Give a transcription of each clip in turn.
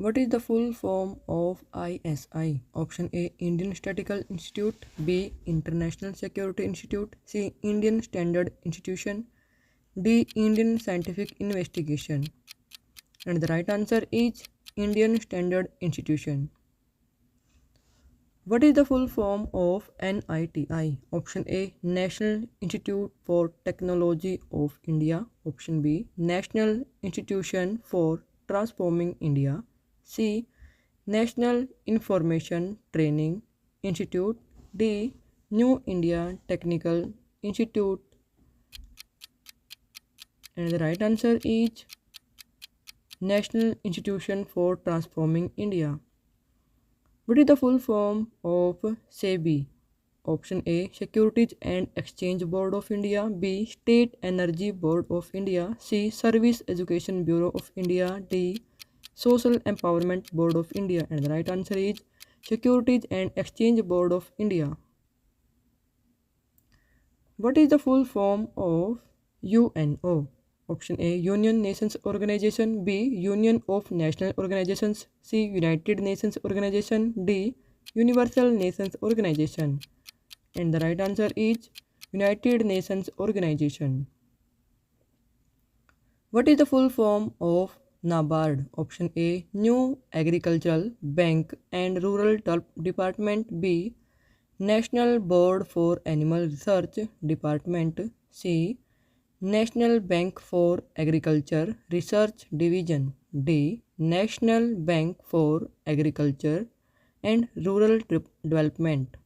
What is the full form of ISI? Option A, Indian Statistical Institute. B, International Security Institute. C, Indian Standard Institution. D, Indian Scientific Investigation. And the right answer is Indian Standard Institution. What is the full form of NITI? Option A, National Institute for Technology of India. Option B, National Institution for Transforming India. C, National Information Training Institute. D, New India Technical Institute. And the right answer is National Institution for Transforming India. What is the full form of SEBI? Option A, Securities and Exchange Board of India. B, State Energy Board of India. C, Service Education Bureau of India. D, Social Empowerment Board of India. And the right answer is Securities and Exchange Board of India. What is the full form of UNO? Option A, Union Nations Organization. B, Union of National Organizations. C, United Nations Organization. D, Universal Nations Organization. And the right answer is United Nations Organization. What is the full form of NABARD? Option A, New Agricultural Bank and Rural Department. B, National Board for Animal Research Department. C, National Bank for Agriculture Research Division. D, National Bank for Agriculture and Rural Development.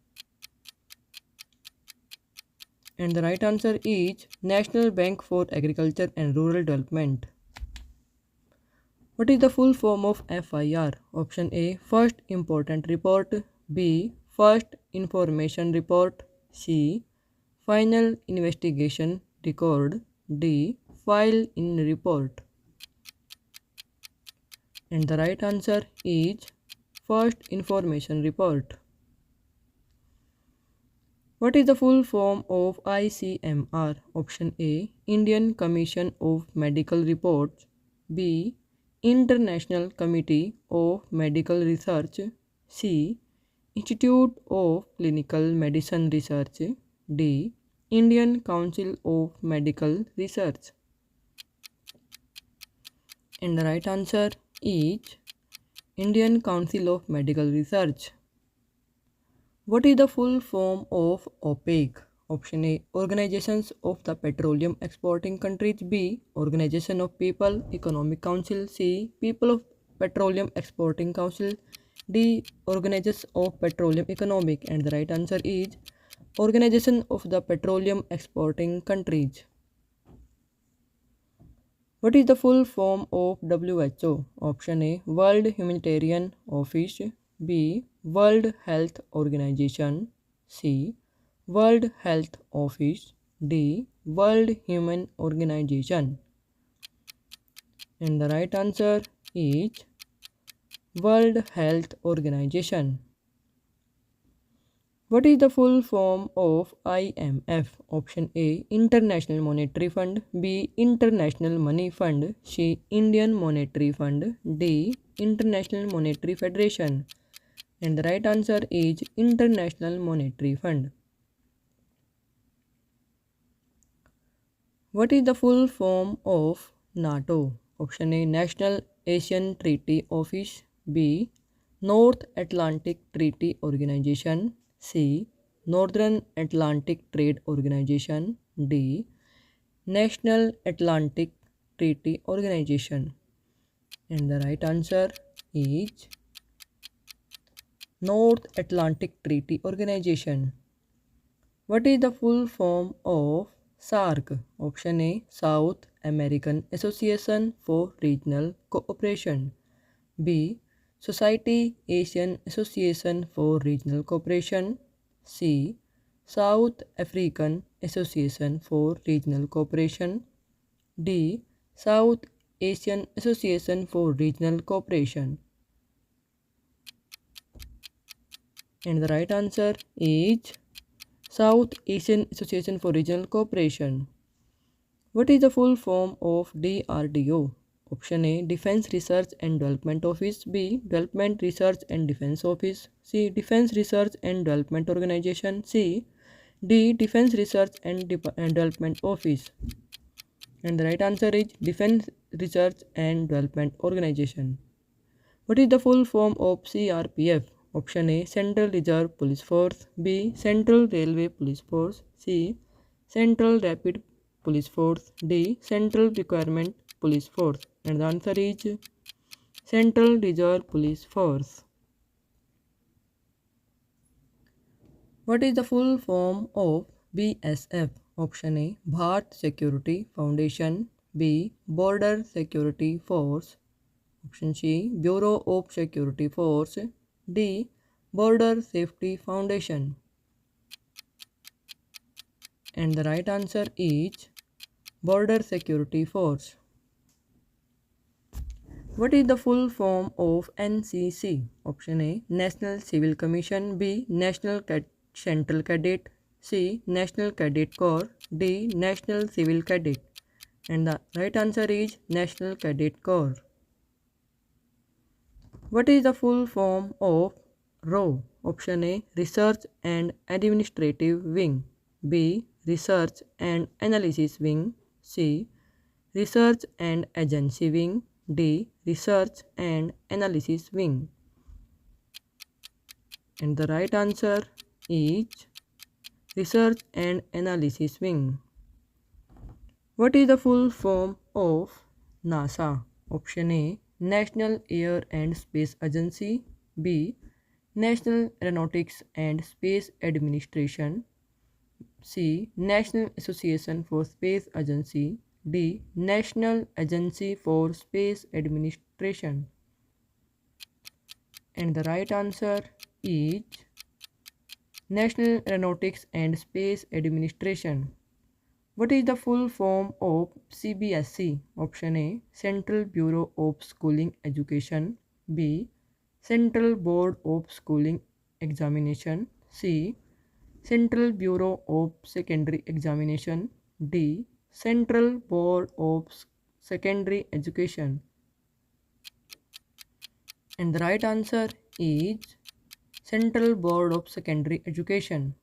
And the right answer is National Bank for Agriculture and Rural Development. What is the full form of FIR? Option A, First Important Report. B, First Information Report. C, Final Investigation Record. D, File in Report. And the right answer is First Information Report. What is the full form of ICMR? Option A, Indian Commission of Medical Reports. B, International Committee of Medical Research. C, Institute of Clinical Medicine Research. D, Indian Council of Medical Research. And the right answer is Indian Council of Medical Research. What is the full form of OPEC? Option A, Organizations of the Petroleum Exporting Countries. B, Organization of People Economic Council. C, People of Petroleum Exporting Council. D, Organizers of Petroleum Economic. And the right answer is Organization of the Petroleum Exporting Countries. What is the full form of WHO? Option A, World Humanitarian Office. B, World Health Organization. C, World Health Office. D, World Human Organization. And the right answer is World Health Organization. What is the full form of IMF? Option A, International Monetary Fund. B, International Money Fund. C, Indian Monetary Fund. D, International Monetary Federation. And the right answer is International Monetary Fund. What is the full form of NATO? Option A, National Asian Treaty Office. B, North Atlantic Treaty Organization. C, Northern Atlantic Trade Organization. D, National Atlantic Treaty Organization. And the right answer is North Atlantic Treaty Organization. What is the full form of SAARC? Option A, South American Association for Regional Cooperation. B, Society Asian Association for Regional Cooperation. C, South African Association for Regional Cooperation. D, South Asian Association for Regional Cooperation. And the right answer is South Asian Association for Regional Cooperation. What is the full form of DRDO? Option A defence research and development office, B development research and defence office, C defence research and development organisation, C D defence research and development office. And the right answer is Defense Research and Development Organization. What is the full form of CRPF? Option A Central Reserve Police Force, B Central Railway Police Force, C Central Rapid Police Force, D Central Requirement Police Force. And the answer is Central Reserve Police Force. What is the full form of BSF? Option A Bharat Security Foundation, B Border Security Force, option C Bureau of Security Force, D Border Safety Foundation. And the right answer is Border Security Force. What is the full form of NCC? Option A National Civil Commission, B National Central Cadet, C National Cadet Corps, D National Civil Cadet. And the right answer is National Cadet Corps. What is the full form of RAW? Option A Research and Administrative Wing, B Research and Analysis Wing, C Research and Agency Wing, D Research and Analysis Wing. And the right answer is Research and Analysis Wing. What is the full form of NASA? Option A National Air and Space Agency, B National Aeronautics and Space Administration, C National Association for Space Agency, D National Agency for Space Administration. And the right answer is National Aeronautics and Space Administration. What is the full form of CBSE? Option A Central Bureau of Schooling Education, B Central Board of Schooling Examination, C Central Bureau of Secondary Examination, D Central Board of Secondary Education. And the right answer is Central Board of Secondary Education.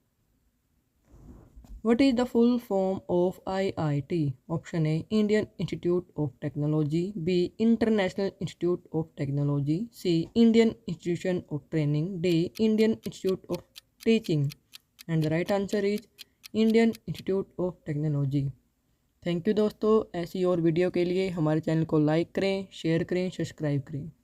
What is the full form of IIT? Option A Indian Institute of Technology, B International Institute of Technology, C Indian Institution of Training, D Indian Institute of Teaching. And the right answer is Indian Institute of Technology. Thank you दोस्तों, ऐसी और video के लिए हमारे channel को like करें, share करें, subscribe करें.